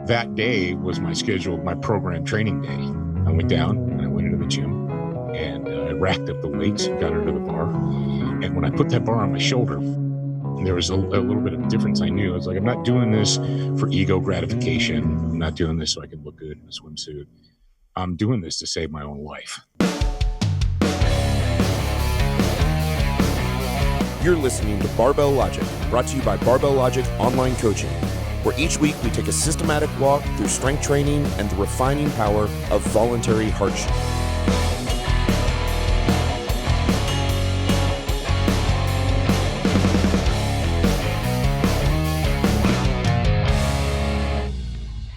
that day was my program training day. I went down and I went into the gym and I racked up the weights and got under the bar. And when I put that bar on my shoulder, there was a little bit of difference. I knew. I was like, I'm not doing this for ego gratification. I'm not doing this so I can look good in a swimsuit. I'm doing this to save my own life. You're listening to Barbell Logic, brought to you by Barbell Logic Online Coaching, where each week we take a systematic walk through strength training and the refining power of voluntary hardship.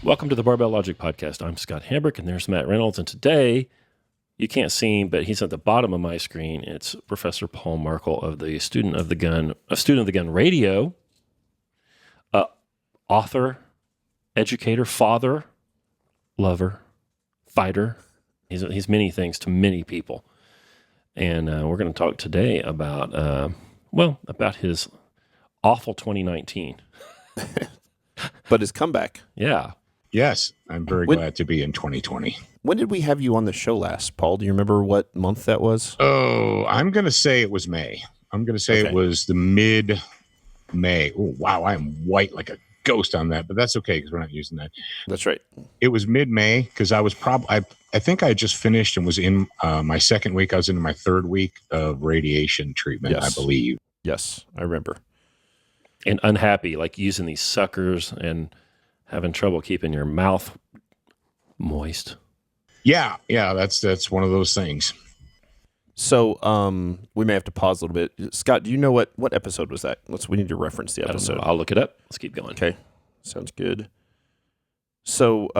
Welcome to the Barbell Logic podcast. I'm Scott Hambrick, and there's Matt Reynolds. And today, you can't see him, but he's at the bottom of my screen. It's Professor Paul Merkel of the Student of the Gun Radio, author, educator, father, lover, fighter. He's many things to many people. And we're going to talk today about his awful 2019. But his comeback. Yeah. Yes, I'm very glad to be in 2020. When did we have you on the show last, Paul? Do you remember what month that was? Oh, I'm going to say it was May. I'm going to say It was the mid-May. Oh, wow, I am white like a ghost on that, but that's okay because we're not using that. That's right. It was mid-May because I was I think I just finished and was in my second week. I was in my third week of radiation treatment, I believe. Yes, I remember. And unhappy, like using these suckers and having trouble keeping your mouth moist. Yeah, that's one of those things. So we may have to pause a little bit. Scott, do you know what episode was that? We need to reference the episode. I'll look it up. Let's keep going. Okay, sounds good. So,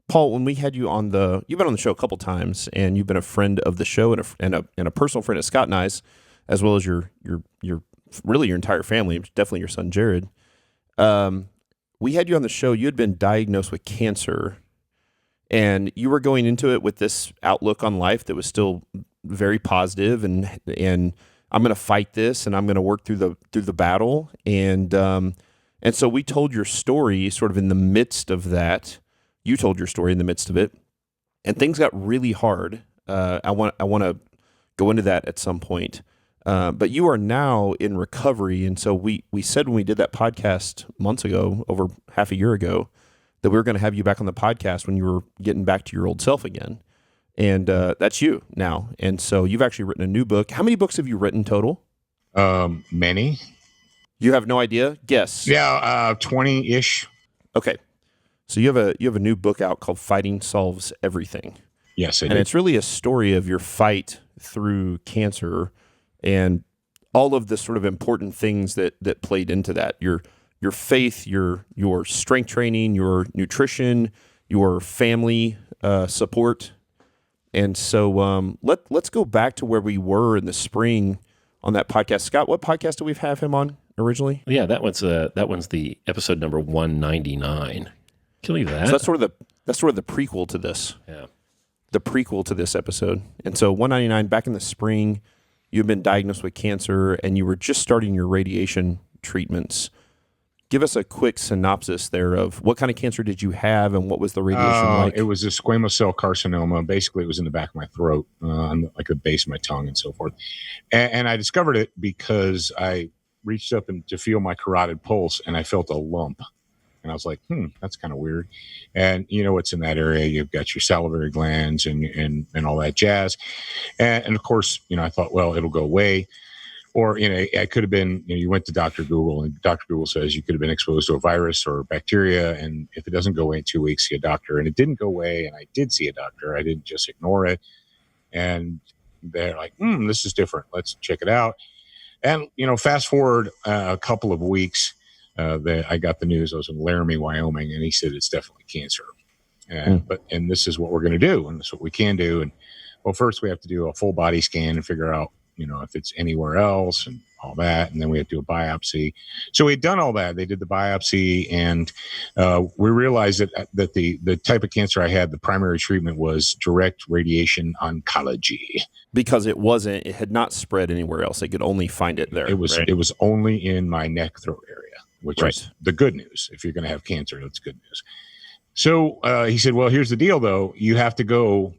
Paul, when we had you on you've been on the show a couple times, and you've been a friend of the show and a personal friend of Scott and I's, as well as your really your entire family, definitely your son Jared. We had you on the show. You had been diagnosed with cancer, and you were going into it with this outlook on life that was still very positive, and I'm going to fight this, and I'm going to work through the battle, and so we told your story sort of in the midst of that. You told your story in the midst of it, and things got really hard. I want to go into that at some point. But you are now in recovery, and so we said when we did that podcast months ago, over half a year ago, that we were going to have you back on the podcast when you were getting back to your old self again, and that's you now. And so you've actually written a new book. How many books have you written total? Many. You have no idea? Guess. Yeah, 20-ish. Okay, so you have a new book out called Fighting Solves Everything. Yes, and it's really a story of your fight through cancer. And all of the sort of important things that played into that, your faith, your strength training, your nutrition, your family support. And so let's go back to where we were in the spring on that podcast. Scott, what podcast did we have him on originally? Yeah, that one's the episode number 199. Can you believe that? So that's sort of the prequel to this. Yeah, the prequel to this episode. And so 199 back in the spring. You've been diagnosed with cancer, and you were just starting your radiation treatments. Give us a quick synopsis there of what kind of cancer did you have, and what was the radiation like? It was a squamous cell carcinoma. Basically, it was in the back of my throat, on like the base of my tongue and so forth. And I discovered it because I reached up to feel my carotid pulse, and I felt a lump. And I was like, that's kind of weird. And you know what's in that area? You've got your salivary glands and all that jazz. And of course, I thought, well, it'll go away. Or, I could have been, you went to Dr. Google, and Dr. Google says you could have been exposed to a virus or bacteria. And if it doesn't go away in 2 weeks, see a doctor. And it didn't go away. And I did see a doctor. I didn't just ignore it. And they're like, this is different. Let's check it out. And, fast forward a couple of weeks. I got the news. I was in Laramie, Wyoming, and he said it's definitely cancer. And this is what we're going to do, and this is what we can do. And well, first we have to do a full body scan and figure out, if it's anywhere else and all that, and then we have to do a biopsy. So we had done all that. They did the biopsy, and we realized that the type of cancer I had, the primary treatment was direct radiation oncology. Because it had not spread anywhere else. They could only find it there. It was only in my neck throat area. which Right. is the good news. If you're going to have cancer, that's good news. So he said, well, here's the deal, though. You have to go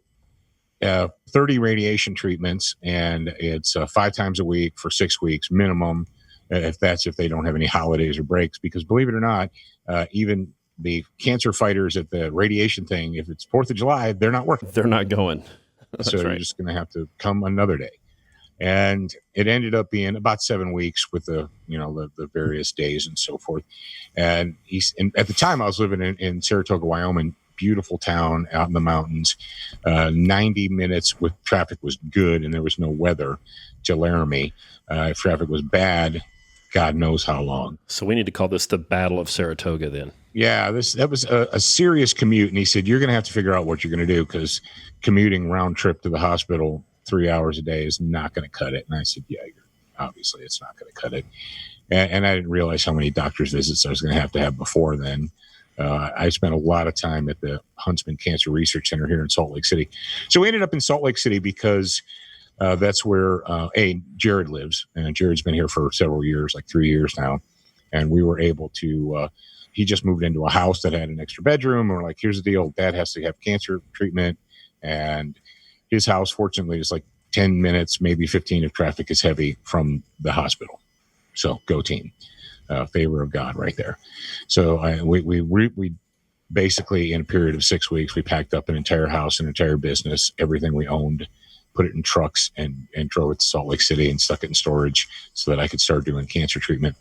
30 radiation treatments, and it's 5 times a week for 6 weeks minimum, if they don't have any holidays or breaks. Because believe it or not, even the cancer fighters at the radiation thing, if it's 4th of July, they're not working. They're not going. That's So right. you're just going to have to come another day. And it ended up being about 7 weeks with the various days and so forth. And at the time I was living in Saratoga, Wyoming, beautiful town out in the mountains. 90 minutes with traffic was good, and there was no weather to Laramie. If traffic was bad, God knows how long. So we need to call this the Battle of Saratoga then. Yeah, that was a serious commute. And he said, you're going to have to figure out what you're going to do, because commuting round trip to the hospital 3 hours a day is not going to cut it. And I said, yeah, obviously it's not going to cut it. And I didn't realize how many doctor's visits I was going to have before then. I spent a lot of time at the Huntsman Cancer Research Center here in Salt Lake City. So we ended up in Salt Lake City because that's where Jared lives. And Jared's been here for several years, like 3 years now. And we were able to, he just moved into a house that had an extra bedroom. And we're like, here's the deal. Dad has to have cancer treatment. And his house, fortunately, is like 10 minutes, maybe 15 if traffic is heavy from the hospital. So go team. Favor of God right there. So we basically, in a period of 6 weeks, we packed up an entire house, an entire business, everything we owned, put it in trucks and drove it to Salt Lake City and stuck it in storage so that I could start doing cancer treatment.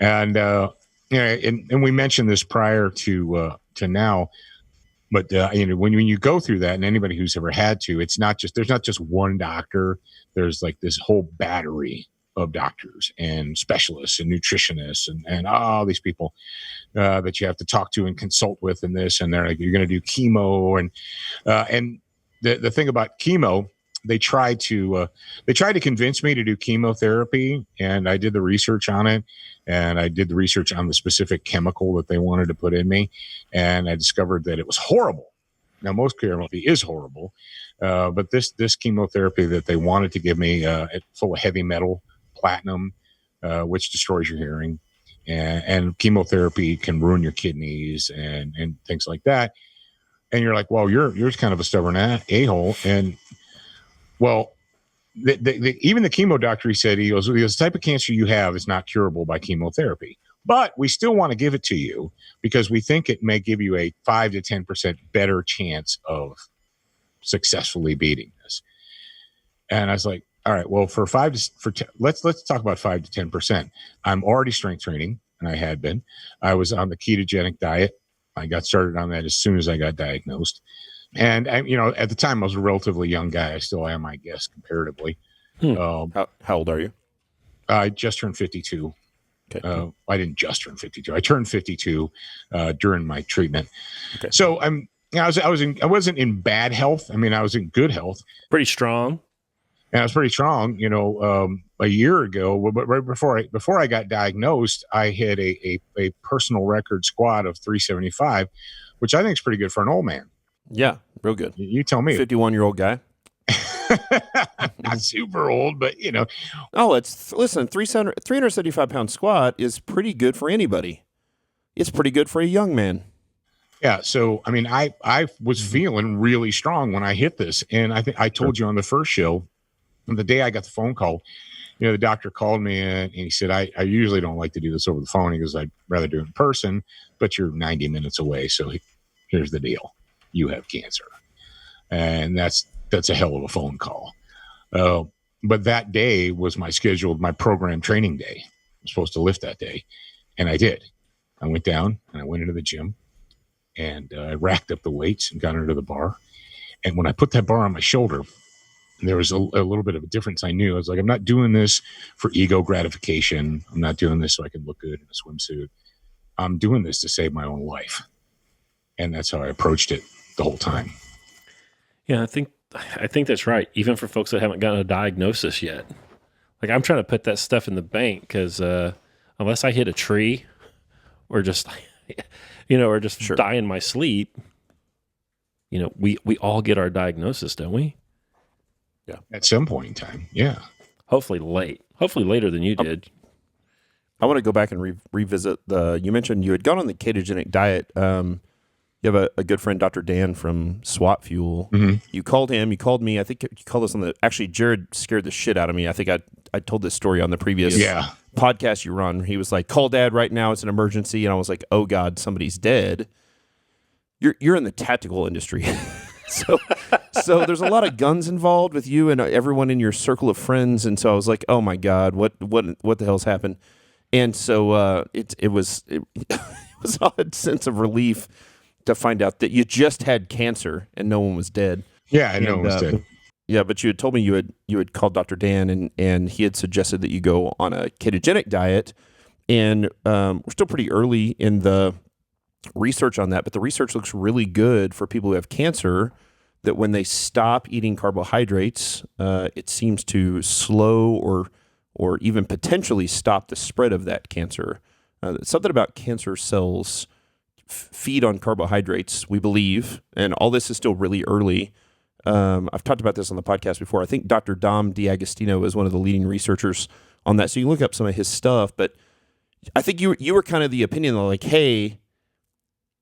And and we mentioned this prior to now, but when you go through that, and anybody who's ever had to, there's not just one doctor. There's like this whole battery of doctors and specialists and nutritionists and all these people that you have to talk to and consult with in this. And they're like, you're going to do chemo. And the thing about chemo, they tried to convince me to do chemotherapy. And I did the research on it. And I did the research on the specific chemical that they wanted to put in me. And I discovered that it was horrible. Now, most chemotherapy is horrible. But this chemotherapy that they wanted to give me, full of heavy metal, platinum, which destroys your hearing, and chemotherapy can ruin your kidneys and things like that. And you're like, well, you're kind of a stubborn a-hole. And well, even the chemo doctor, he said, he goes, the type of cancer you have is not curable by chemotherapy, but we still want to give it to you because we think it may give you a 5 to 10% better chance of successfully beating this. And I was like, all right, well, let's talk about 5 to 10%. I'm already strength training, and I had been. I was on the ketogenic diet. I got started on that as soon as I got diagnosed. And at the time I was a relatively young guy. I still am, I guess, comparatively. How old are you? I just turned 52. Okay. I didn't just turn 52. I turned 52 during my treatment. Okay. So I wasn't in bad health. I mean, I was in good health. Pretty strong. And I was pretty strong, a year ago. But right before I got diagnosed, I hit a personal record squat of 375, which I think is pretty good for an old man. Yeah, real good. You tell me. 51-year-old guy. Not super old, but Oh, listen, 375-pound squat is pretty good for anybody. It's pretty good for a young man. Yeah. So, I mean, I was feeling really strong when I hit this. And I think I told you on the first show, the day I got the phone call, the doctor called me and he said, I usually don't like to do this over the phone. He goes, I'd rather do it in person, but you're 90 minutes away. So here's the deal. You have cancer. And that's a hell of a phone call. But that day was my program training day. I was supposed to lift that day. And I did. I went down and I went into the gym and I racked up the weights and got under the bar. And when I put that bar on my shoulder, there was a little bit of a difference. I knew. I was like, I'm not doing this for ego gratification. I'm not doing this so I can look good in a swimsuit. I'm doing this to save my own life. And that's how I approached it the whole time. Yeah, I think that's right. Even for folks that haven't gotten a diagnosis yet. Like, I'm trying to put that stuff in the bank because unless I hit a tree or just, or just die in my sleep, we all get our diagnosis, don't we? Yeah. At some point in time. Yeah. Hopefully later than you did. I want to go back and revisit you mentioned you had gone on the ketogenic diet. You have a good friend, Dr. Dan from SWAT Fuel. Mm-hmm. You called him. You called me. I think you called us on actually, Jared scared the shit out of me. I think I told this story on the previous podcast you run. He was like, call Dad right now. It's an emergency. And I was like, oh God, somebody's dead. You're in the tactical industry. So there's a lot of guns involved with you and everyone in your circle of friends. And so I was like, oh my God, what the hell's happened? And so it was an odd sense of relief to find out that you just had cancer and no one was dead. Yeah, no one was dead. Yeah, but you had told me you had called Dr. Dan and he had suggested that you go on a ketogenic diet. And we're still pretty early in the research on that, but the research looks really good for people who have cancer, that when they stop eating carbohydrates, it seems to slow or even potentially stop the spread of that cancer. Something about cancer cells feed on carbohydrates, we believe, and all this is still really early. I've talked about this on the podcast before. I think Dr. Dom D'Agostino is one of the leading researchers on that, so you can look up some of his stuff, but I think you were kind of the opinion of like, hey,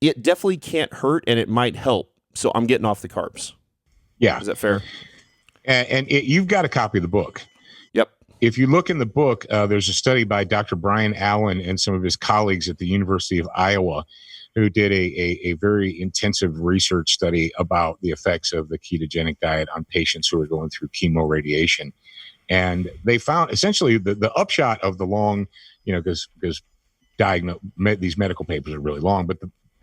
it definitely can't hurt and it might help, so I'm getting off the carbs. Yeah. Is that fair? And you've got a copy of the book. Yep. If you look in the book, there's a study by Dr. Brian Allen and some of his colleagues at the University of Iowa who did a very intensive research study about the effects of the ketogenic diet on patients who are going through chemoradiation. And they found essentially the upshot of the long, because these medical papers are really long, but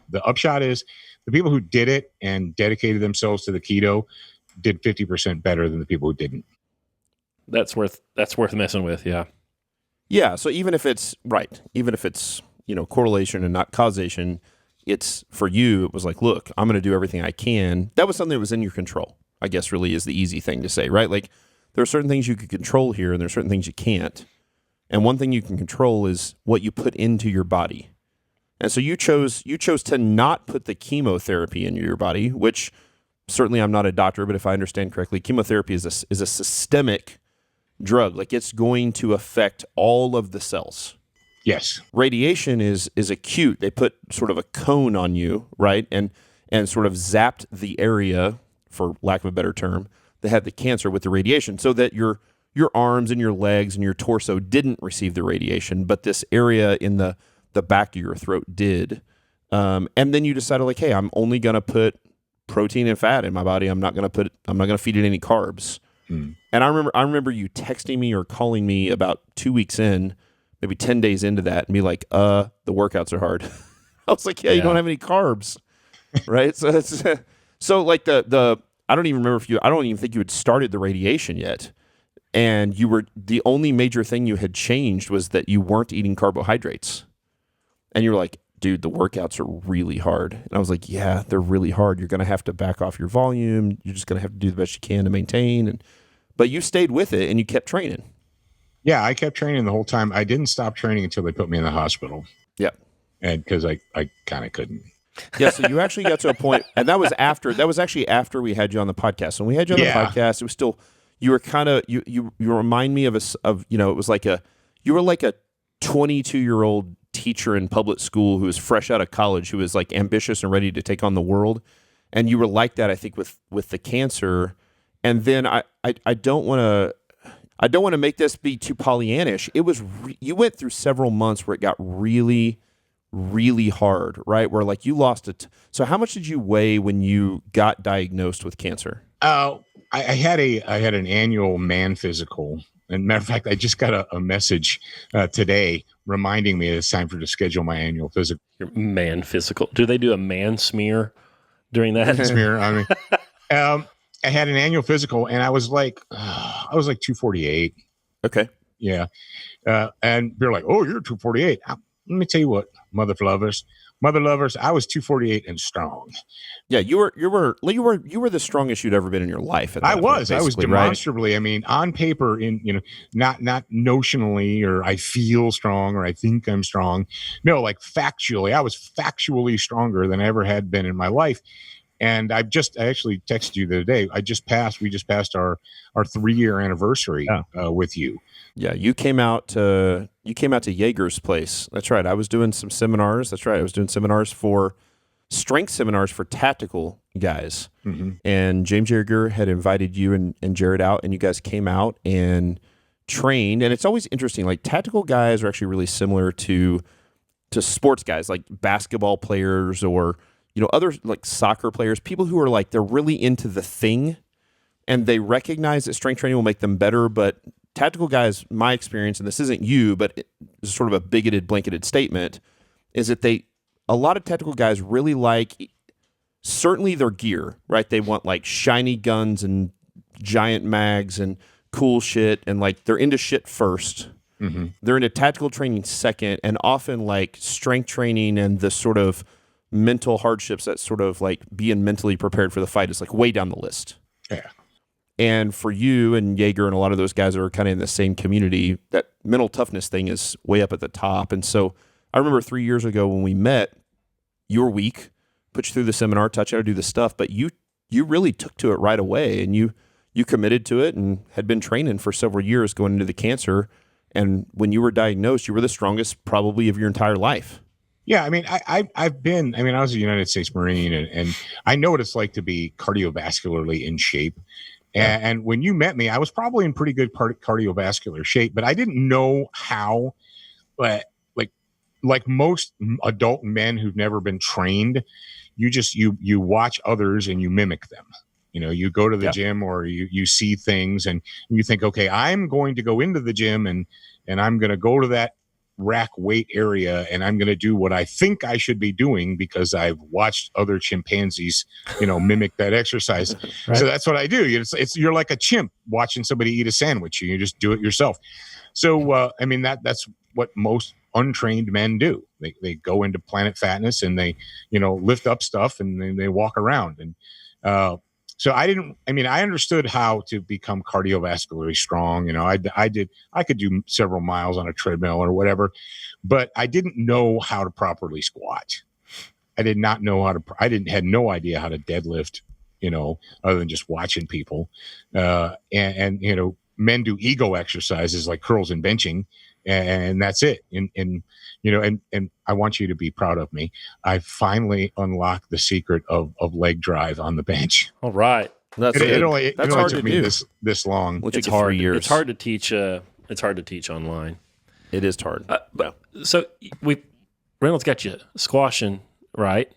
the upshot is the people who did it and dedicated themselves to the keto did 50% better than the people who didn't. That's worth messing with. Yeah. Yeah. So even if it's correlation and not causation, it's for you, it was like, look, I'm going to do everything I can. That was something that was in your control, I guess really is the easy thing to say, right? Like there are certain things you can control here and there are certain things you can't. And one thing you can control is what you put into your body. And so you chose to not put the chemotherapy into your body, which certainly I'm not a doctor, but if I understand correctly, chemotherapy is a systemic drug. Like it's going to affect all of the cells. Yes. Radiation is acute. They put sort of a cone on you, right? And sort of zapped the area, for lack of a better term, that had the cancer with the radiation, so that your arms and your legs and your torso didn't receive the radiation, but this area in the back of your throat did. And then you decided like, hey, I'm only going to put protein and fat in my body. I'm not going to feed it any carbs. And I remember you texting me or calling me about 2 weeks in, maybe 10 days into that, and be like, the workouts are hard. I was like, yeah, you don't have any carbs. Right. So it's, so like I don't even think you had started the radiation yet. And the only major thing you had changed was that you weren't eating carbohydrates. And you're like, dude, the workouts are really hard. And I was like, yeah, they're really hard. You're going to have to back off your volume. You're just going to have to do the best you can to maintain. But you stayed with it and you kept training. Yeah, I kept training the whole time. I didn't stop training until they put me in the hospital. Yeah. And because I kind of couldn't. Yeah, so you actually got to a point, and that was actually after we had you on the podcast. When we had you on the podcast, it was still, you were kind of, you remind me of it was like you were like a 22-year-old teacher in public school who was fresh out of college, who was like ambitious and ready to take on the world. And you were like that, I think, with the cancer. And then I don't want to make this be too Pollyannish. It was, you went through several months where it got really, really hard, right? Where like you lost it. So how much did you weigh when you got diagnosed with cancer? I had an annual man physical. And matter of fact, I just got a message today reminding me it's time to schedule my annual physical. Your man physical. Do they do a man smear during that? Smear. I mean, I had an annual physical, and I was like 248. Okay. Yeah. And they're like, "Oh, you're 248." Let me tell you what, mother lovers, I was 248 and strong. Yeah, you were the strongest you'd ever been in your life. I was demonstrably. Right? I mean, on paper, not notionally, or I feel strong, or I think I'm strong. No, like factually, I was factually stronger than I ever had been in my life. And I actually texted you the other day. We just passed our 3-year anniversary with you. Yeah, you came out to Jaeger's place. That's right. I was doing some seminars. That's right. I was doing strength seminars for tactical guys. Mm-hmm. And James Jaeger had invited you and Jared out, and you guys came out and trained. And it's always interesting. Like, tactical guys are actually really similar to sports guys, like basketball players or, other like soccer players, people who are like, they're really into the thing and they recognize that strength training will make them better. But tactical guys, my experience, and this isn't you, but it's sort of a bigoted, blanketed statement, is that a lot of tactical guys really like certainly their gear, right? They want like shiny guns and giant mags and cool shit, and like they're into shit first. Mm-hmm. They're into tactical training second, and often like strength training and the sort of mental hardships that sort of like being mentally prepared for the fight is like way down the list. Yeah. And for you and Jaeger and a lot of those guys that are kind of in the same community, that mental toughness thing is way up at the top. And so I remember 3 years ago when we met, you were weak, put you through the seminar, taught you how to do the stuff, but you really took to it right away, and you committed to it and had been training for several years going into the cancer. And when you were diagnosed, you were the strongest probably of your entire life. Yeah, I mean, I was a United States Marine, and I know what it's like to be cardiovascularly in shape. Yeah. And when you met me, I was probably in pretty good cardiovascular shape, but I didn't know how. But like most adult men who've never been trained, you watch others and you mimic them. You go to the gym, or you see things and you think, okay, I'm going to go into the gym and I'm going to go to that rack weight area and I'm going to do what I think I should be doing because I've watched other chimpanzees, mimic that exercise. Right. So that's what I do. You're like a chimp watching somebody eat a sandwich. You just do it yourself. So, that's what most untrained men do. They go into Planet Fatness and they, lift up stuff and they walk around. And, so I understood how to become cardiovascularly strong. I could do several miles on a treadmill or whatever, but I didn't know how to properly squat. I did not know how to, had no idea how to deadlift, other than just watching people. And men do ego exercises like curls and benching, and that's it. And I want you to be proud of me. I finally unlocked the secret of leg drive on the bench. All right. It only hard took to me do. this long. Which It's is hard. 3 years. It's hard to teach. It's hard to teach online. It is hard. So Reynolds got you squashing, right?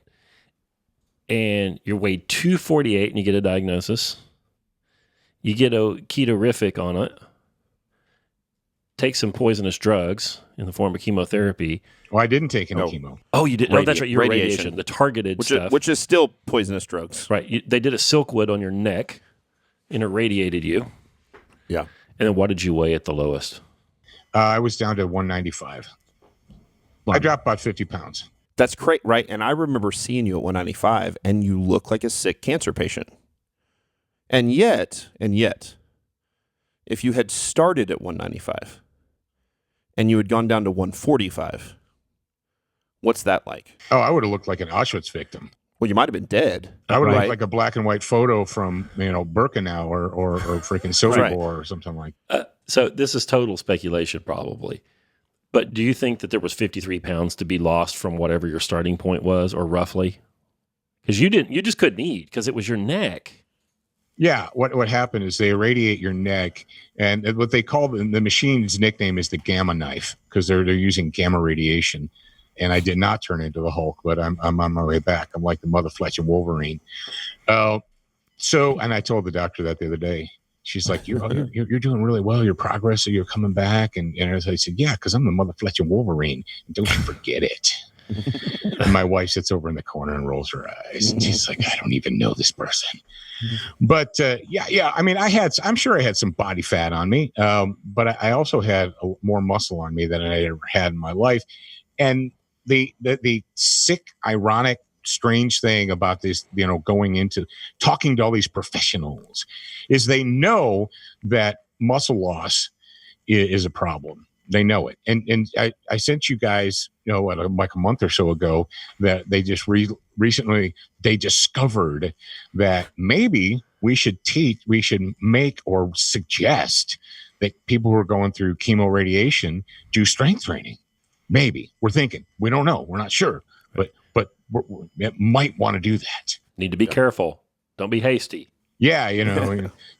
And you're weighed 248 and you get a diagnosis. You get a ketorific on it. Take some poisonous drugs in the form of chemotherapy. Well, I didn't take any chemo. Oh, you didn't? Oh, that's right. Your radiation. The targeted stuff. Which is still poisonous drugs. Right. They did a silkwood on your neck and irradiated you. Yeah. And then what did you weigh at the lowest? I was down to 195. I dropped about 50 pounds. That's great, right? And I remember seeing you at 195, and you look like a sick cancer patient. And yet, if you had started at 195 and you had gone down to 145, what's that like? Oh, I would have looked like an Auschwitz victim. Well, you might have been dead. I would have looked like a black and white photo from, Birkenau or freaking Sobibor or something like that. So this is total speculation probably. But do you think that there was 53 pounds to be lost from whatever your starting point was, or roughly? Because you just couldn't eat because it was your neck. Yeah, what happened is they irradiate your neck, and what they call the machine's nickname is the gamma knife because they're using gamma radiation. And I did not turn into the Hulk, but I'm on my way back. I'm like the mother fletching Wolverine. And I told the doctor that the other day. She's like, you're doing really well. Your progress, you're coming back. And as I said, yeah, because I'm the mother fletching Wolverine. And don't you forget it. And my wife sits over in the corner and rolls her eyes. And she's like, I don't even know this person. But yeah. I mean, I'm sure I had some body fat on me. But I also had more muscle on me than I ever had in my life. And the sick, ironic, strange thing about this, going into talking to all these professionals is they know that muscle loss is a problem. They know it. And I sent you guys like a month or so ago, that they just recently they discovered that maybe we should make or suggest that people who are going through chemo radiation do strength training. Maybe we're thinking, we don't know, we're not sure, but it might want to do that. Need to be careful. Don't be hasty. Yeah,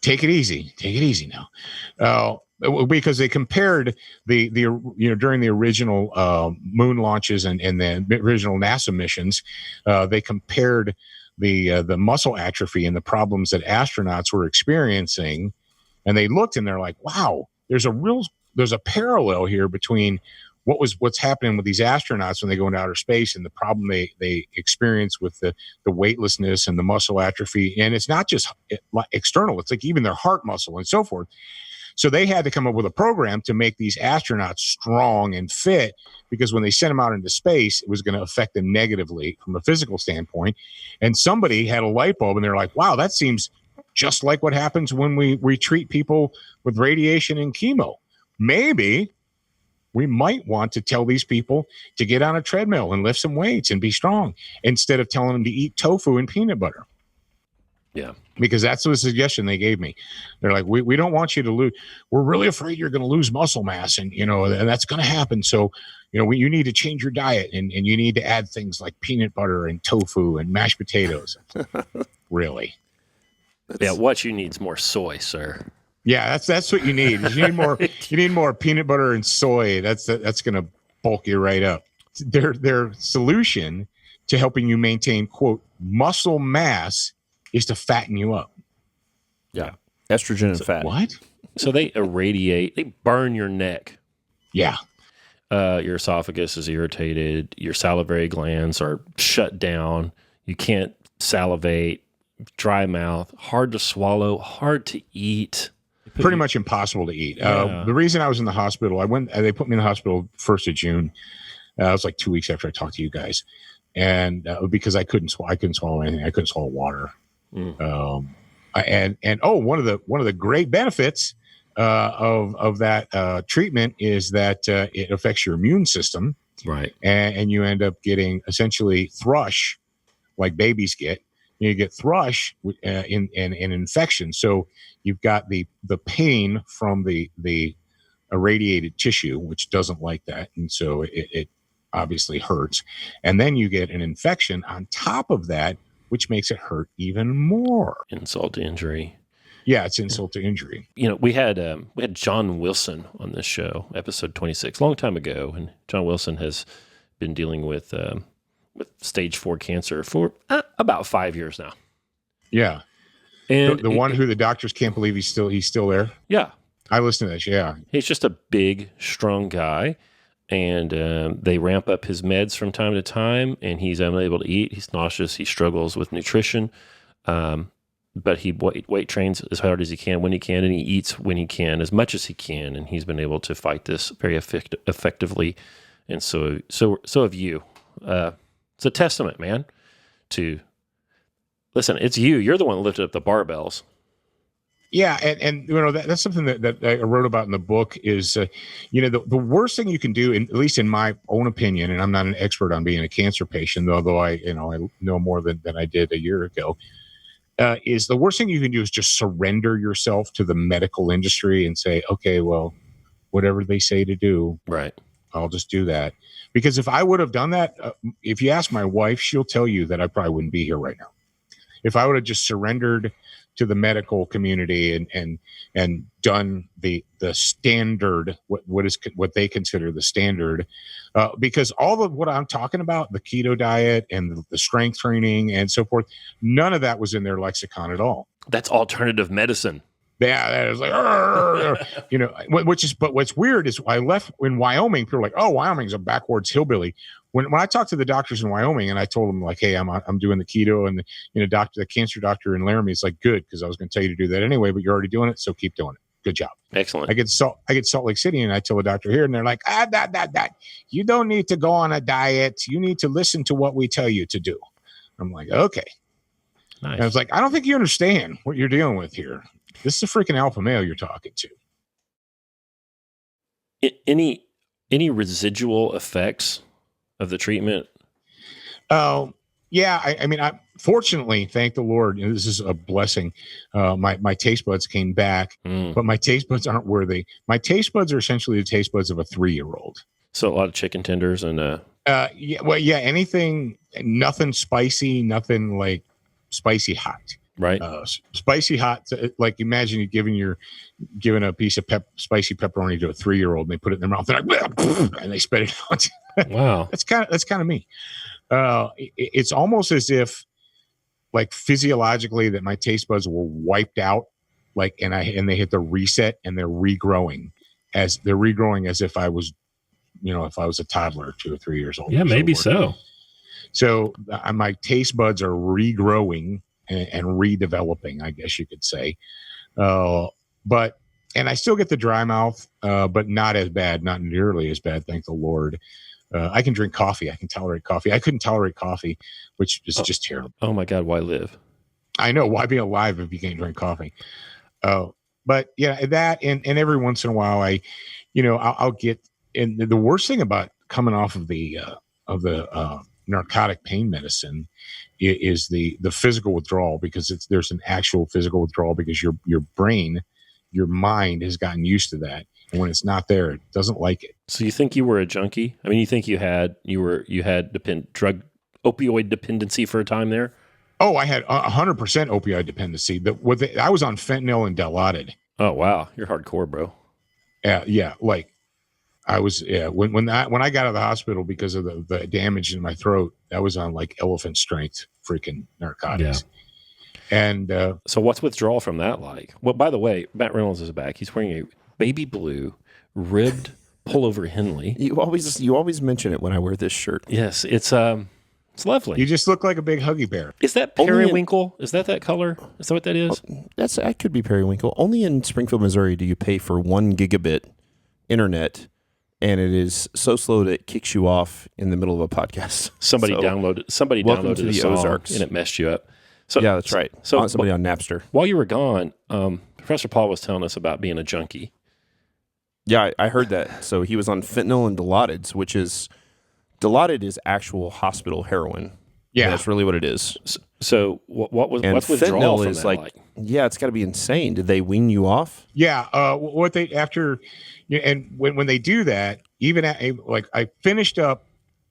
take it easy. Take it easy now. Because they compared the during the original moon launches and the original NASA missions, they compared the muscle atrophy and the problems that astronauts were experiencing, and they looked and they're like, wow, there's a parallel here between what's happening with these astronauts when they go into outer space and the problem they experience with the weightlessness and the muscle atrophy. And it's not just external, it's like even their heart muscle and so forth. So they had to come up with a program to make these astronauts strong and fit, because when they sent them out into space, it was going to affect them negatively from a physical standpoint. And somebody had a light bulb and they're like, wow, that seems just like what happens when we treat people with radiation and chemo. Maybe we might want to tell these people to get on a treadmill and lift some weights and be strong, instead of telling them to eat tofu and peanut butter. Yeah. Because that's the suggestion they gave me. They're like, we don't want you to lose. We're really afraid you're going to lose muscle mass, and and that's going to happen. So, you need to change your diet, and you need to add things like peanut butter and tofu and mashed potatoes. Really? Yeah. What you need is more soy, sir. Yeah, that's what you need. You need more peanut butter and soy. That's going to bulk you right up. Their solution to helping you maintain, quote, muscle mass is to fatten you up. Yeah. Estrogen and fat. What? So they burn your neck. Yeah. Your esophagus is irritated. Your salivary glands are shut down. You can't salivate, dry mouth, hard to swallow, hard to eat. Pretty much impossible to eat. Yeah. The reason I was in the hospital, they put me in the hospital 1st of June. It was like 2 weeks after I talked to you guys. And because I couldn't swallow anything. I couldn't swallow water. One of the great benefits of that treatment is that it affects your immune system, right? And you end up getting essentially thrush, like babies get. You get thrush in infection. So you've got the pain from the irradiated tissue, which doesn't like that, and so it obviously hurts. And then you get an infection on top of that, which makes it hurt even more. Insult to injury. Yeah, it's insult to injury. We had John Wilson on this show, episode 26, a long time ago, and John Wilson has been dealing with stage 4 cancer for about 5 years now. Yeah, and the one who the doctors can't believe he's still there. Yeah, I listen to this. Yeah, he's just a big, strong guy. And they ramp up his meds from time to time, and he's unable to eat. He's nauseous. He struggles with nutrition, but he weight trains as hard as he can when he can, and he eats when he can, as much as he can. And he's been able to fight this very effectively. And so have you. It's a testament, man. Listen, it's you. You're the one that lifted up the barbells. Yeah, and that's something that I wrote about in the book is, the worst thing you can do, at least in my own opinion, and I'm not an expert on being a cancer patient, although I know more than I did a year ago, is the worst thing you can do is just surrender yourself to the medical industry and say, okay, well, whatever they say to do, right, I'll just do that. Because if I would have done that, if you ask my wife, she'll tell you that I probably wouldn't be here right now. If I would have just surrendered to the medical community and done the standard, what they consider the standard, because all of what I'm talking about, the keto diet and the strength training and so forth, none of that was in their lexicon at all. That's alternative medicine. Yeah, that is like, but what's weird is I left in Wyoming. People are like, oh, Wyoming's a backwards hillbilly. When I talked to the doctors in Wyoming and I told them like, hey, I'm doing the keto, and the cancer doctor in Laramie is like, good, because I was going to tell you to do that anyway, but you're already doing it, so keep doing it. Good job. Excellent. I get Salt Lake City, and I tell the doctor here, and they're like, you don't need to go on a diet. You need to listen to what we tell you to do. I'm like, okay. Nice. And I was like, I don't think you understand what you're dealing with here. This is a freaking alpha male you're talking to. Any residual effects of the treatment? Yeah. I mean, fortunately, thank the Lord, this is a blessing. My taste buds came back, but my taste buds aren't worthy. My taste buds are essentially the taste buds of a 3-year-old. So a lot of chicken tenders and yeah, anything, nothing spicy, nothing like spicy hot. right. Spicy hot, like imagine you giving a piece of spicy pepperoni to a 3-year-old and they put it in their mouth, they're like, and they spit it out. Wow. That's kind of me. It's almost as if, like, physiologically, that my taste buds were wiped out, like, and they hit the reset, and they're regrowing as if I was, if I was a toddler, 2 or 3 years old. Yeah, maybe so. So my taste buds are regrowing and redeveloping, I guess you could say. And I still get the dry mouth, but not as bad, not nearly as bad, thank the Lord. I can drink coffee. I can tolerate coffee. I couldn't tolerate coffee, which is just terrible. Oh my God, why live? I know. Why be alive if you can't drink coffee? But yeah, that and every once in a while, I'll get. And the worst thing about coming off of the narcotic pain medicine is the physical withdrawal, because there's an actual physical withdrawal, because your brain, your mind has gotten used to that. And when it's not there, it doesn't like it. So you think you were a junkie? I mean, you think you had drug opioid dependency for a time there? Oh, I had 100% opioid dependency. I was on fentanyl and Dilaudid. Oh wow, you're hardcore, bro. Yeah, like I was. Yeah, when I got out of the hospital because of the damage in my throat, I was on like elephant strength freaking narcotics. Yeah. And so what's withdrawal from that like? Well, by the way, Matt Reynolds is back. He's wearing a baby blue ribbed pullover Henley. You always mention it when I wear this shirt. Yes, it's lovely. You just look like a big Huggy Bear. Is that periwinkle? Is that color? Is that what that is? That could be periwinkle. Only in Springfield, Missouri, do you pay for 1 gigabit internet, and it is so slow that it kicks you off in the middle of a podcast. Somebody downloaded the song Ozarks, and it messed you up. So, yeah, that's right. So somebody on Napster. While you were gone, Professor Paul was telling us about being a junkie. Yeah, I heard that. So he was on fentanyl and Dilaudid, Dilaudid is actual hospital heroin. Yeah, that's really what it is. So what's withdrawal from is that like? Yeah, it's got to be insane. Did they wean you off? Yeah. When they do that, even I finished up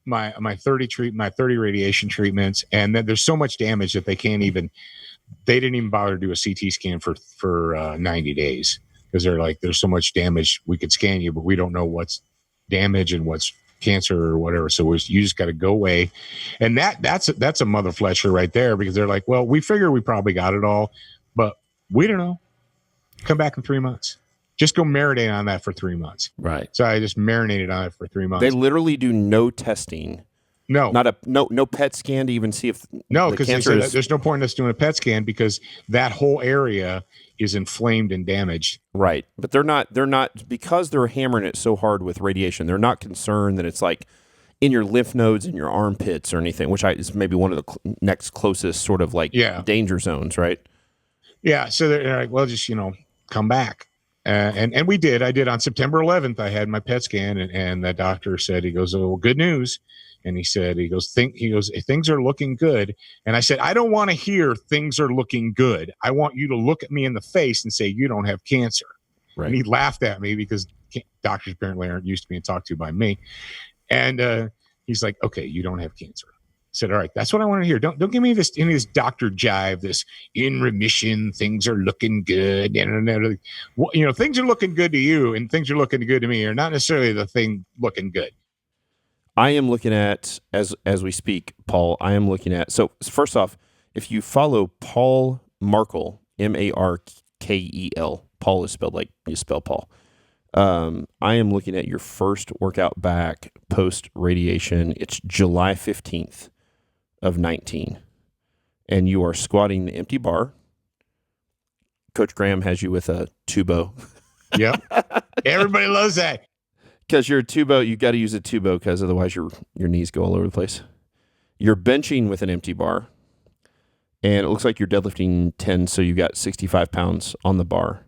my 30 radiation treatments, and then there's so much damage that they didn't even bother to do a CT scan for 90 days, because they're like, there's so much damage, we could scan you, but we don't know what's damage and what's cancer or whatever. So you just got to go away. And that's a mother fletcher right there, because they're like, well, we figure we probably got it all, but we don't know. Come back in 3 months. Just go marinate on that for 3 months. Right. So I just marinated on it for 3 months. They literally do no testing. No. No PET scan to even see if because there's no point in us doing a PET scan, because that whole area is inflamed and damaged. Right. But they're not because they're hammering it so hard with radiation, they're not concerned that it's like in your lymph nodes, in your armpits or anything, which is maybe one of the next closest sort of like danger zones, right? Yeah. So they're like, well, just, come back. And we did. I did on September 11th. I had my PET scan, and the doctor said, he goes, oh, well, good news. And he goes, things are looking good. And I said, I don't want to hear things are looking good. I want you to look at me in the face and say, you don't have cancer. Right. And he laughed at me, because doctors apparently aren't used to being talked to by me. And he's like, okay, you don't have cancer. I said, all right, that's what I want to hear. Don't give me any of this doctor jive, this in remission, things are looking good. And things are looking good to you and things are looking good to me are not necessarily the thing looking good. I am looking at, as we speak, Paul, so first off, if you follow Paul Markel, Markel, Paul is spelled like you spell Paul. I am looking at your first workout back post radiation. It's July 15th of 19, and you are squatting the empty bar. Coach Graham has you with a tubo. Yep. Everybody loves that. Because you're a tubo, you got to use a tubo, because otherwise your knees go all over the place. You're benching with an empty bar, and it looks like you're deadlifting 10, so you got 65 pounds on the bar.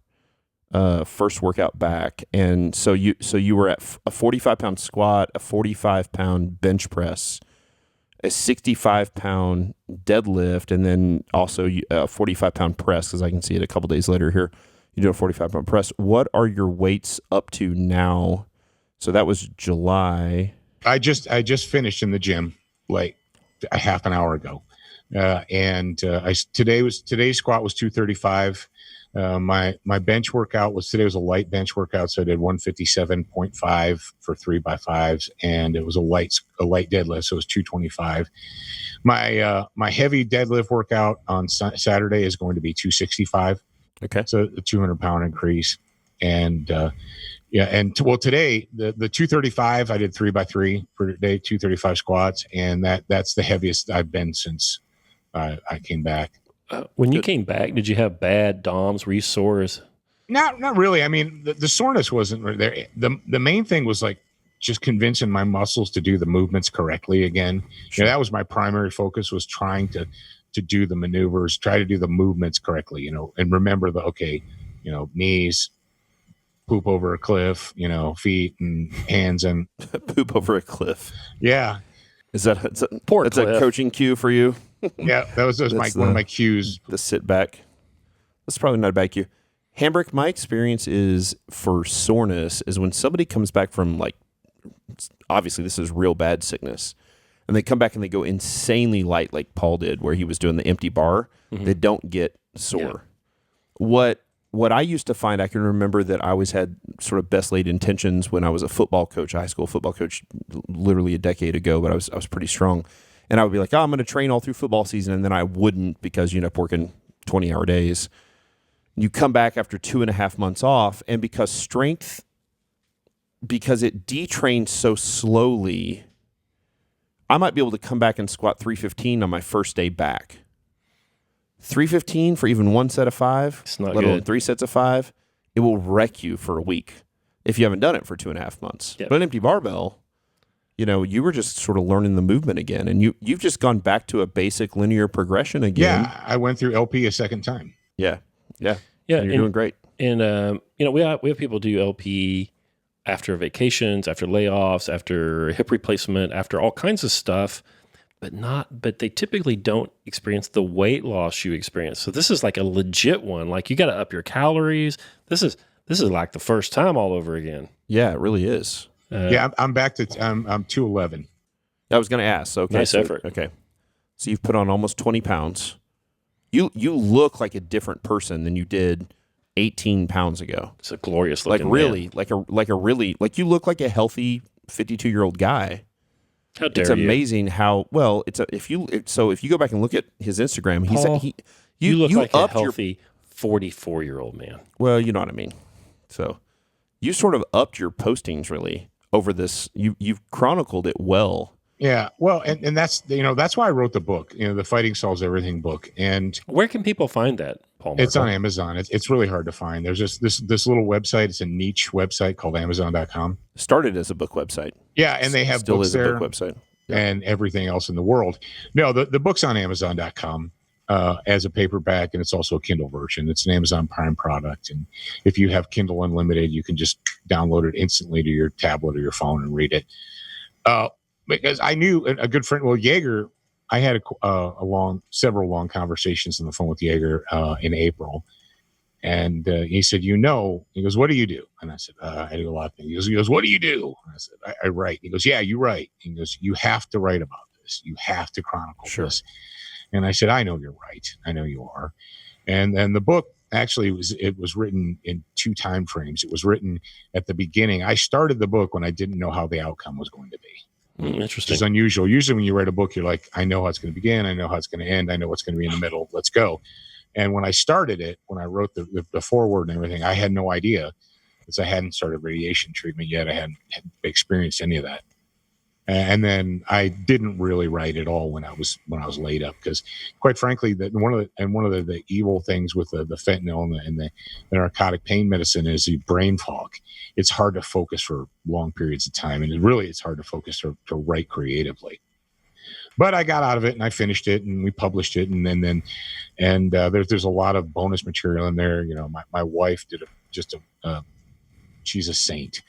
first workout back, and so you were at a 45-pound squat, a 45-pound bench press, a 65-pound deadlift, and then also a 45-pound press, because I can see it a couple days later here. You do a 45-pound press. What are your weights up to now? So that was July. I just finished in the gym like a half an hour ago, and today's squat was 235. My bench workout today was a light bench workout, so I did 157.5 for 3x5s, and it was a light deadlift, so it was 225. My heavy deadlift workout on Saturday is going to be 265. Okay, so a 200-pound increase, and today the 235 I did 3x3 per day, 235 squats, and that's the heaviest I've been since I came back. When you came back, did you have bad DOMs? Were you sore? Not really. I mean, the soreness wasn't there. The main thing was like just convincing my muscles to do the movements correctly again. Sure. That was my primary focus, was trying to do the maneuvers, try to do the movements correctly, and remember knees, poop over a cliff, feet and hands and poop over a cliff. Yeah. Is that that's a coaching cue for you? Yeah, that was one of my cues. The sit back. That's probably not a bad cue. Hambrick, my experience is for soreness is when somebody comes back from, like, obviously this is real bad sickness, and they come back and they go insanely light like Paul did, where he was doing the empty bar, they don't get sore. Yeah. What I used to find, I can remember that I always had sort of best laid intentions when I was a football coach, a high school football coach, literally a decade ago, but I was pretty strong. And I would be like, I'm going to train all through football season, and then I wouldn't, because you end up working 20-hour days. You come back after 2.5 months off, and because it detrains so slowly, I might be able to come back and squat 315 on my first day back. 315 for even one set of 5, it's not let alone good. 3 sets of 5, it will wreck you for a week if you haven't done it for 2.5 months. Yep. But an empty barbell, you were just sort of learning the movement again, and you've just gone back to a basic linear progression again. Yeah, I went through LP a second time. Yeah. And you're doing great. And we have people do LP after vacations, after layoffs, after hip replacement, after all kinds of stuff, but they typically don't experience the weight loss you experience. So this is like a legit one. Like, you got to up your calories. This is like the first time all over again. Yeah, it really is. I'm back to I'm 211. I was going to ask. Okay, nice effort. Okay, so you've put on almost 20 pounds. You look like a different person than you did 18 pounds ago. It's a glorious looking really, man. like you look like a healthy 52-year-old guy. How dare it's amazing how well if you go back and look at his Instagram, Paul, you look like a healthy 44-year-old man. Well, you know what I mean. So you sort of upped your postings really over this. You've chronicled it well. Yeah, well, and that's why I wrote the book, the Fighting Solves Everything book. And where can people find that, Paul Merkel? It's on Amazon. It's really hard to find. There's just this little website. It's a niche website called Amazon.com. Started as a book website. Yeah, and they have still books is there, a book website, and everything else in the world. No, the book's on Amazon.com as a paperback, and it's also a Kindle version. It's an Amazon Prime product, and if you have Kindle Unlimited, you can just download it instantly to your tablet or your phone and read it. Because I knew a good friend, Jaeger, I had several long conversations on the phone with Jaeger in April. And he said, he goes, what do you do? And I said, I do a lot of things. He goes, what do you do? And I said, I write. He goes, yeah, you write. He goes, you have to write about this. You have to chronicle this. And I said, I know you're right. I know you are. And then the book actually was written in 2 time frames. It was written at the beginning. I started the book when I didn't know how the outcome was going to be. Interesting. It's unusual. Usually when you write a book, you're like, I know how it's going to begin. I know how it's going to end. I know what's going to be in the middle. Let's go. And when I started it, when I wrote the foreword and everything, I had no idea, because I hadn't started radiation treatment yet. I hadn't experienced any of that. And then I didn't really write at all when I was laid up, because quite frankly, one of the evil things with the fentanyl and the narcotic pain medicine is the brain fog. It's hard to focus for long periods of time, and it's hard to focus to write creatively. But I got out of it, and I finished it, and we published it, and then there's a lot of bonus material in there. My wife did she's a saint.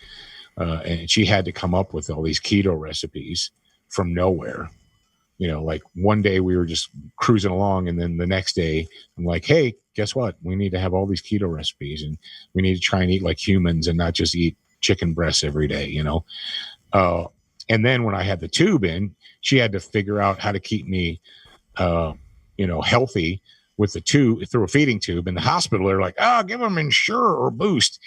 And she had to come up with all these keto recipes from nowhere. Like one day we were just cruising along, and then the next day I'm like, hey, guess what? We need to have all these keto recipes, and we need to try and eat like humans and not just eat chicken breasts every day, and then when I had the tube in, she had to figure out how to keep me, healthy with the tube through a feeding tube. In the hospital, they're like, give them Ensure or Boost.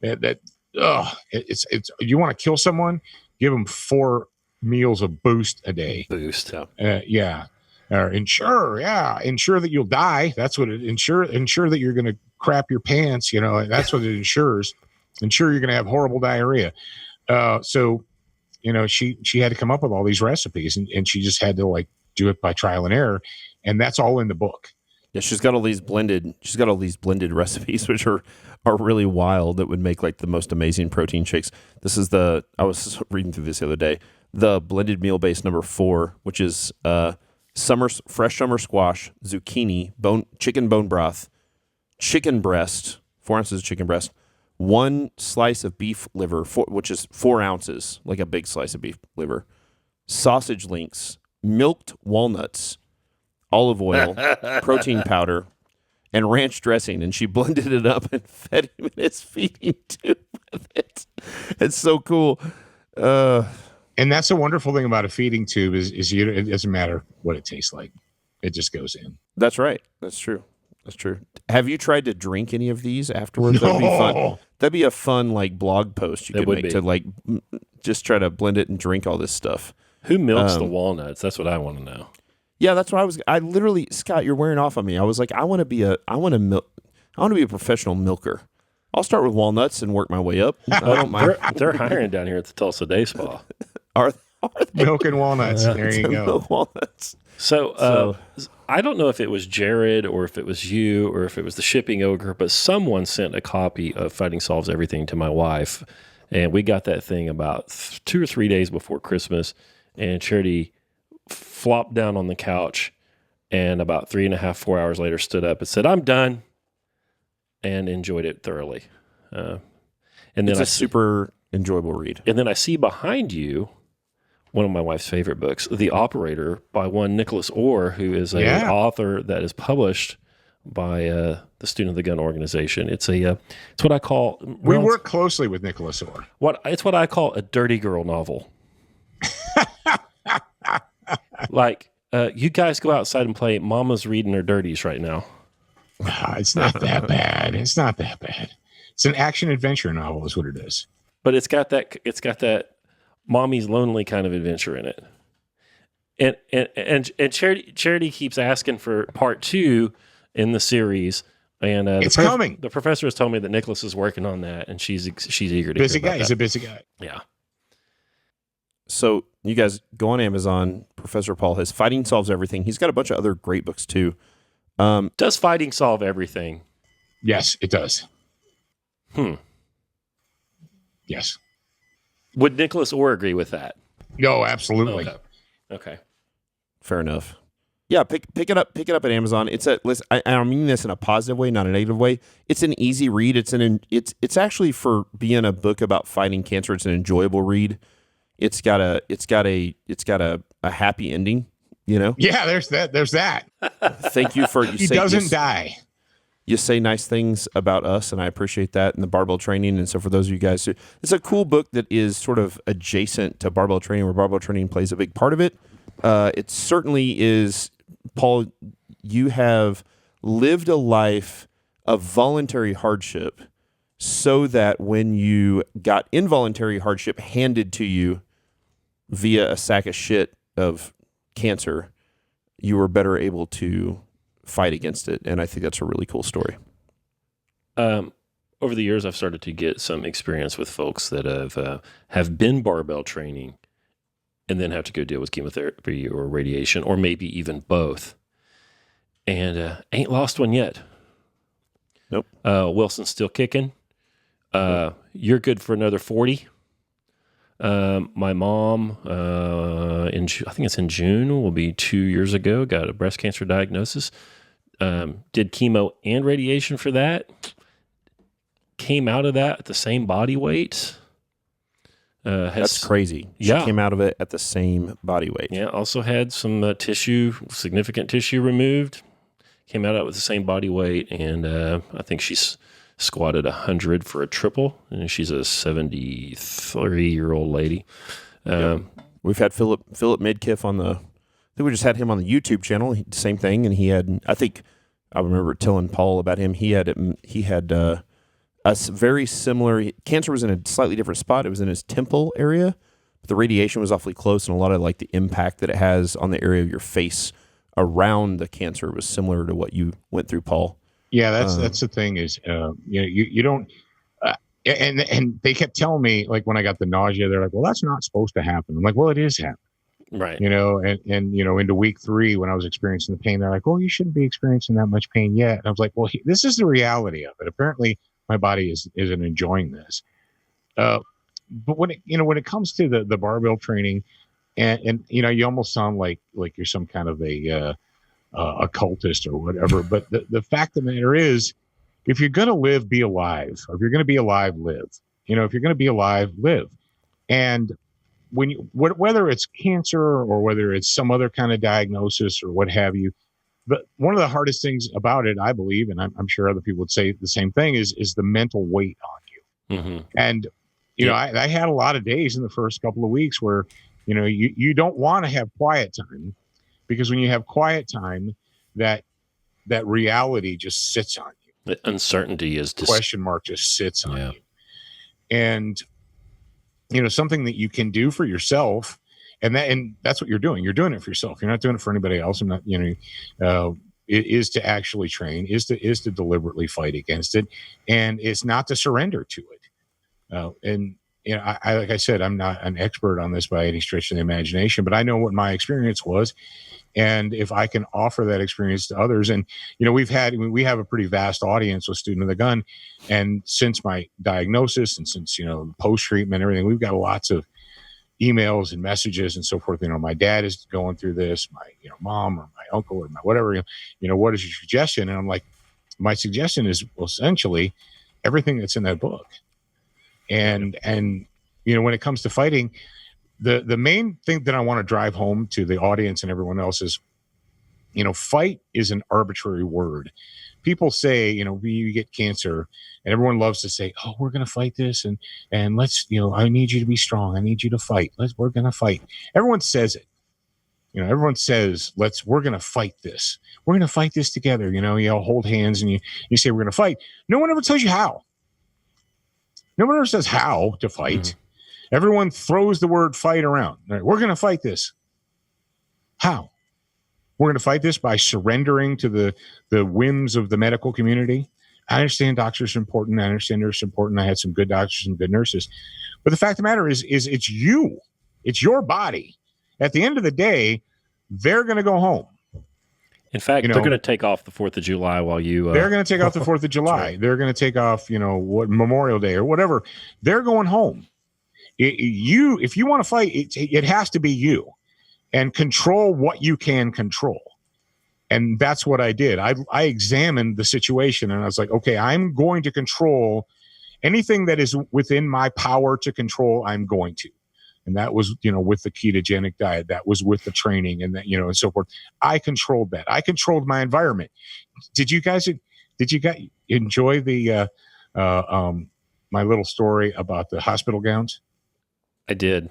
It's you want to kill someone, give them 4 meals of Boost a day. Boost. Yeah. Or ensure that you'll die. That's what it ensure that you're going to crap your pants. That's what it ensures. Ensure you're going to have horrible diarrhea. So she had to come up with all these recipes, and she just had to like do it by trial and error. And that's all in the book. Yeah, she's got all these blended recipes, which are really wild, that would make like the most amazing protein shakes. I was reading through this the other day, the blended meal base number 4, which is fresh summer squash, zucchini, chicken bone broth, chicken breast, 4 ounces of chicken breast, 1 slice of beef liver, which is 4 ounces, like a big slice of beef liver, sausage links, milked walnuts, olive oil, protein powder, and ranch dressing, and she blended it up and fed him in his feeding tube with it. It's so cool. And that's the wonderful thing about a feeding tube is it doesn't matter what it tastes like. It just goes in. That's right. That's true. Have you tried to drink any of these afterwards? No. That'd be fun. That'd be a fun like blog post you could make to like just try to blend it and drink all this stuff. Who milks the walnuts? That's what I want to know. Yeah, that's what I literally, Scott, you're wearing off on me. I was like, I want to be a professional milker. I'll start with walnuts and work my way up. I don't mind. They're hiring down here at the Tulsa Day Spa. Are they? Milk and walnuts. There you go. Milk walnuts. So I don't know if it was Jared or if it was you or if it was the shipping ogre, but someone sent a copy of Fighting Solves Everything to my wife, and we got that thing about 2 or 3 days before Christmas, and Charity flopped down on the couch, and about 3.5, 4 hours later stood up and said, I'm done, and enjoyed it thoroughly. And then it's a super enjoyable read. And then I see behind you one of my wife's favorite books, The Operator, by one Nicholas Orr, who is an author that is published by the Student of the Gun organization. It's what I call... We work closely with Nicholas Orr. It's what I call a dirty girl novel. Like, you guys go outside and play Mama's Reading Her Dirties right now. It's not that bad. It's not that bad. It's an action adventure novel is what it is. But it's got that mommy's lonely kind of adventure in it. And Charity keeps asking for part 2 in the series. And it's coming. The professor has told me that Nicholas is working on that, and she's eager to busy hear about guy. that. He's a busy guy. Yeah. So you guys go on Amazon. Professor Paul has Fighting Solves Everything. He's got a bunch of other great books too. Does fighting solve everything? Yes, it does. Yes. Would Nicholas Orr agree with that? No, absolutely. Okay. Fair enough. Yeah, pick it up at Amazon. I mean this in a positive way, not a negative way. It's an easy read. It's actually, for being a book about fighting cancer, it's an enjoyable read. It's got a happy ending, Yeah, there's that. Thank you for He doesn't die. You say nice things about us, and I appreciate that, and the barbell training. And so for those of you guys it's a cool book that is sort of adjacent to barbell training, where barbell training plays a big part of it. It certainly is. Paul, you have lived a life of voluntary hardship so that when you got involuntary hardship handed to you via a sack of shit of cancer, you were better able to fight against it. And I think that's a really cool story. Over the years, I've started to get some experience with folks that have been barbell training and then have to go deal with chemotherapy or radiation, or maybe even both. And ain't lost one yet. Nope. Wilson's still kicking. You're good for another 40. My mom, I think it's in June, will be 2 years ago, got a breast cancer diagnosis. Did chemo and radiation for that. came out of that at the same body weight. That's crazy. She came out of it at the same body weight. Yeah, also had some significant tissue removed. Came out of it with the same body weight, and I think she's squatted 100 for a triple, and she's a 73-year-old lady. We've had Phillip Midkiff on the. I think we just had him on the YouTube channel. Same thing, and he had. I think I remember telling Paul about him. He had a very similar. Cancer was in a slightly different spot. It was in his temple area, but the radiation was awfully close, and a lot of like the impact that it has on the area of your face around the cancer was similar to what you went through, Paul. Yeah, that's the thing is, you don't. And they kept telling me, like, when I got the nausea, they're like, well, that's not supposed to happen. I'm like, well, it is happening. Right. And into week 3, when I was experiencing the pain, they're like, well, you shouldn't be experiencing that much pain yet. And I was like, well, this is the reality of it. Apparently my body isn't enjoying this. But when it comes to the barbell training, and you almost sound like you're some kind of a cultist or whatever. But the fact of the matter is, if you're going to live, be alive. Or if you're going to be alive, live. If you're going to be alive, live. And whether it's cancer or whether it's some other kind of diagnosis or what have you, but one of the hardest things about it, I believe, and I'm sure other people would say the same thing, is the mental weight on you. Mm-hmm. And I had a lot of days in the first couple of weeks where you don't want to have quiet time, because when you have quiet time, that reality just sits on you. The uncertainty is just question mark just sits on you. And something that you can do for yourself, and that's what you're doing. You're doing it for yourself. You're not doing it for anybody else. I'm not, it is to actually train, is to deliberately fight against it, and it's not to surrender to it. And I like I said, I'm not an expert on this by any stretch of the imagination, but I know what my experience was. And if I can offer that experience to others, and we have a pretty vast audience with Student of the Gun, and since my diagnosis and since post treatment and everything, we've got lots of emails and messages and so forth. My dad is going through this, my mom or my uncle or my whatever. What is your suggestion? And I'm like, my suggestion is essentially everything that's in that book. And when it comes to fighting, the main thing that I want to drive home to the audience and everyone else is, fight is an arbitrary word. People say, you get cancer, and everyone loves to say, oh, we're going to fight this. And let's, I need you to be strong. I need you to fight. We're going to fight. Everyone says it. Everyone says, we're going to fight this. We're going to fight this together. You all hold hands and you say, we're going to fight. No one ever tells you how. No one ever says how to fight. Mm-hmm. Everyone throws the word fight around. Right, we're going to fight this. How? We're going to fight this by surrendering to the whims of the medical community. I understand doctors are important. I understand nurses are important. I had some good doctors and good nurses. But the fact of the matter is it's you. It's your body. At the end of the day, they're going to go home. In fact, they're going to take off the 4th of July while you... They're going to take off the 4th of July. Right. They're going to take off, Memorial Day or whatever. They're going home. If you want to fight, it has to be you, and control what you can control. And that's what I did. I examined the situation, and I was like, okay, I'm going to control anything that is within my power to control. I'm going to. And that was, with the ketogenic diet, that was with the training and that, and so forth. I controlled that. I controlled my environment. Did you guys enjoy the, my little story about the hospital gowns? I did.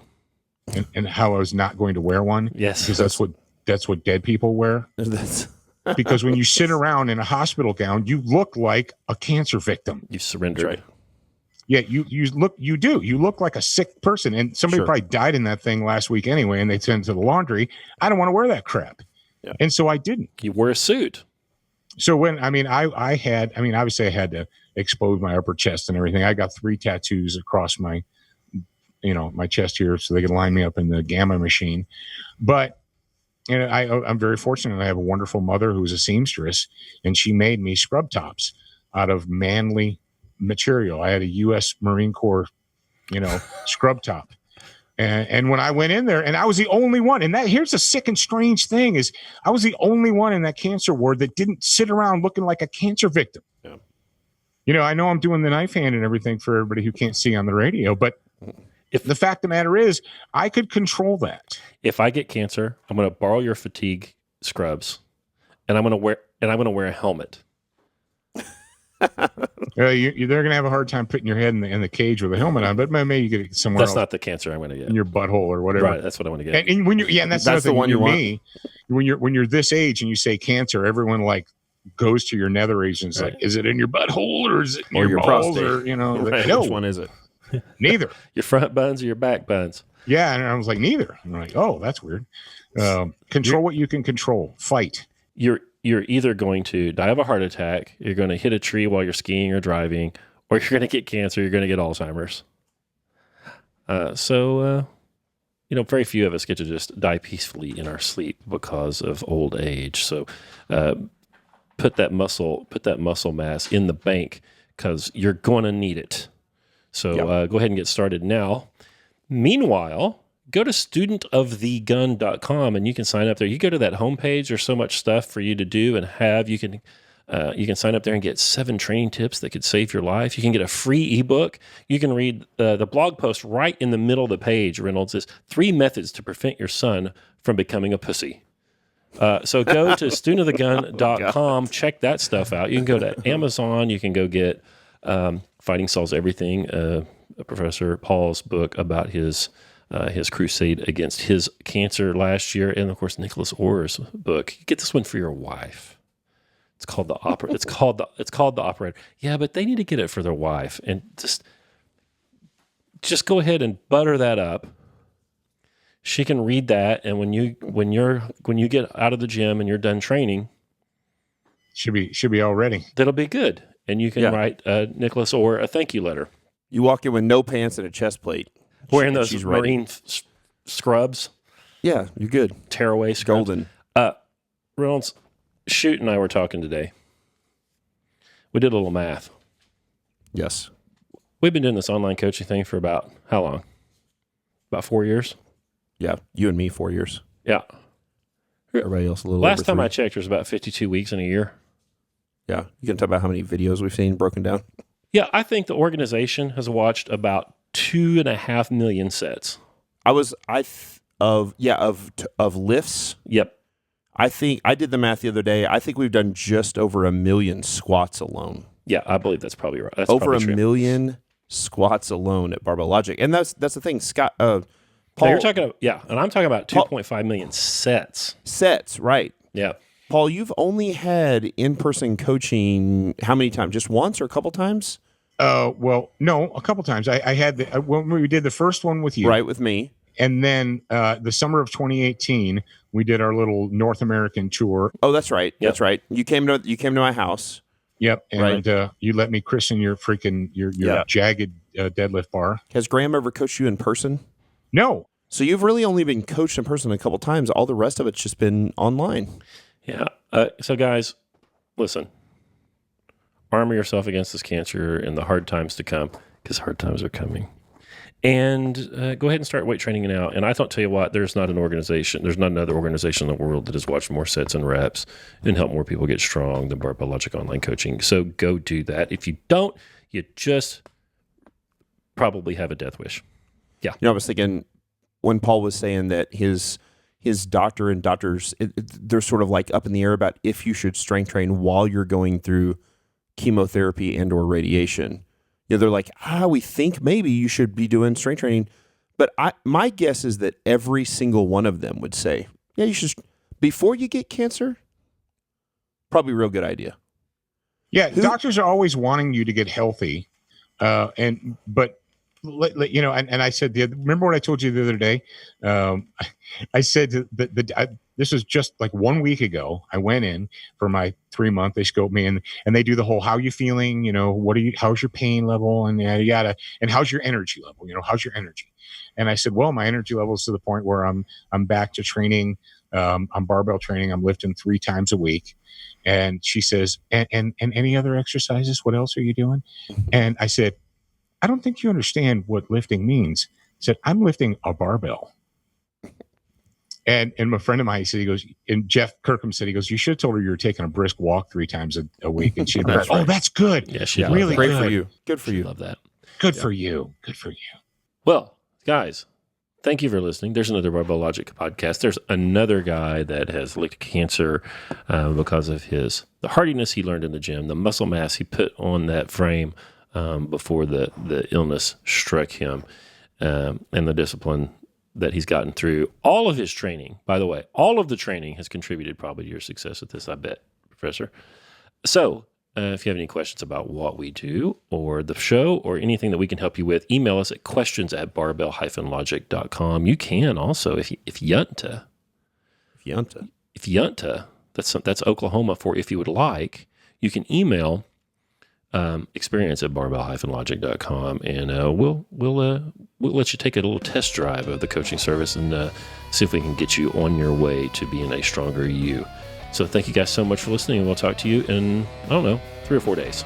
And how I was not going to wear one. Yes. Because that's what dead people wear. Because when you sit around in a hospital gown, you look like a cancer victim. You surrendered. Right. Yeah, you look like a sick person, and somebody probably died in that thing last week anyway, and they sent it to the laundry. I don't want to wear that crap. Yeah. And so I didn't. You wear a suit. So obviously I had to expose my upper chest and everything. I got 3 tattoos across my my chest here, so they could line me up in the gamma machine. But I'm very fortunate. I have a wonderful mother who was a seamstress, and she made me scrub tops out of manly material. I had a U.S. Marine Corps, scrub top. And when I went in there, and I was the only one, and here's the sick and strange thing is I was the only one in that cancer ward that didn't sit around looking like a cancer victim. Yeah. I know I'm doing the knife hand and everything for everybody who can't see on the radio, but if the fact of the matter is, I could control that. If I get cancer, I'm going to borrow your fatigue scrubs, and I'm going to wear a helmet. They're going to have a hard time putting your head in the cage with a helmet on, but maybe you get it somewhere That's else not the cancer I'm going to get. in your butthole or whatever. Right, that's what I want to get. And when you're, and that's the thing, one you want. Me, when you're this age and you say cancer, everyone like goes to your nether regions, Right. like, is it in your butthole or is it in Or your your balls prostate? or Right. no, Which one is it? neither. Your front buns or your back buns? Yeah, and I was like, neither. And I'm like, oh, that's weird. Control what you can control. Fight. You're either going to die of a heart attack, you're going to hit a tree while you're skiing or driving, or you're going to get cancer, you're going to get Alzheimer's. So very few of us get to just die peacefully in our sleep because of old age. So put that muscle mass in the bank because you're going to need it. So go ahead and get started now. Meanwhile, go to studentofthegun.com and you can sign up there. You go to that homepage, there's so much stuff for you to do and have. You can sign up there and get 7 training tips that could save your life. You can get a free ebook. You can read the blog post right in the middle of the page. Reynolds says 3 methods to prevent your son from becoming a pussy. So go to studentofthegun.com, check that stuff out. You can go to Amazon. You can go get Fighting Solves Everything, Professor Pauls' book about his crusade against his cancer last year, and of course Nicholas Orr's book. You get this one for your wife. It's called the opera. It's called the operator. Yeah, but they need to get it for their wife, and just go ahead and butter that up. She can read that, and when you get out of the gym and you're done training, should be all ready. That'll be good, and you can write Nicholas Orr a thank you letter. You walk in with no pants and a chest plate. Wearing those marine scrubs. Yeah, you're good. Tearaway scrubs. Golden. Reynolds, Shoot and I were talking today. We did a little math. Yes. We've been doing this online coaching thing for about how long? About 4 years? Yeah, you and me 4 years. Yeah. Everybody else a little Last over time 3. I checked, there's about 52 weeks in a year. Yeah, you can talk about how many videos we've seen broken down. Yeah, I think the organization has watched about 2.5 million sets. Of lifts. Yep. I think I did the math the other day. I think we've done just over 1 million squats alone. Yeah, I believe that's probably right. That's over probably 1 million squats alone at Barbell Logic, and that's the thing, Scott. Paul, no, you're talking about, and I'm talking about 2.5 million sets. Sets, right? Yeah. Paul, you've only had in-person coaching how many times? Just once or a couple times? Well, no, a couple times. I had when we did the first one with you, right, with me, and then the summer of 2018, we did our little North American tour. Oh, that's right. Yep. That's right. You came to my house. Yep, and you let me christen your jagged deadlift bar. Has Graham ever coached you in person? No. So you've really only been coached in person a couple times. All the rest of it's just been online. Yeah. So guys, listen. Armor yourself against this cancer and the hard times to come, because hard times are coming. And go ahead and start weight training now. And I don't tell you what, there's not another organization in the world that has watched more sets and reps and helped more people get strong than Barbell Logic Online Coaching. So go do that. If you don't, you just probably have a death wish. Yeah. I was thinking when Paul was saying that his doctor and doctors, they're sort of like up in the air about if you should strength train while you're going through chemotherapy and or radiation. They're like, we think maybe you should be doing strength training. But my guess is that every single one of them would say, yeah, you should, before you get cancer, probably a real good idea. Yeah, doctors are always wanting you to get healthy. But I said, remember what I told you the other day? I said this was just like 1 week ago. I went in for my 3-month. They scoped me and they do the whole, how you feeling? How's your pain level? And yada, yada. And how's your energy level? How's your energy? And I said, well, my energy level is to the point where I'm back to training. I'm barbell training. I'm lifting 3 times a week. And she says, and any other exercises? What else are you doing? And I said, I don't think you understand what lifting means. I said, I'm lifting a barbell. And my friend of mine, he said, he goes, and Jeff Kirkham said, he goes, you should have told her you were taking a brisk walk 3 times a week. And she'd be like, oh, that's good. Yeah, she really Great good. for you. Good for you. Love that. Good for you. Good for you. Well, guys, thank you for listening. There's another Barbell Logic podcast. There's another guy that has licked cancer because of the hardiness he learned in the gym, the muscle mass he put on that frame before the illness struck him, and the discipline that he's gotten through. All of his training, by the way, all of the training has contributed probably to your success at this, I bet, Professor. So if you have any questions about what we do or the show or anything that we can help you with, email us at questions@barbell-logic.com. You can also, if Yunta, that's Oklahoma for if you would like, you can email experience@barbell-logic.com, and we'll let you take a little test drive of the coaching service and see if we can get you on your way to being a stronger you. So thank you guys so much for listening, and we'll talk to you in, 3 or 4 days.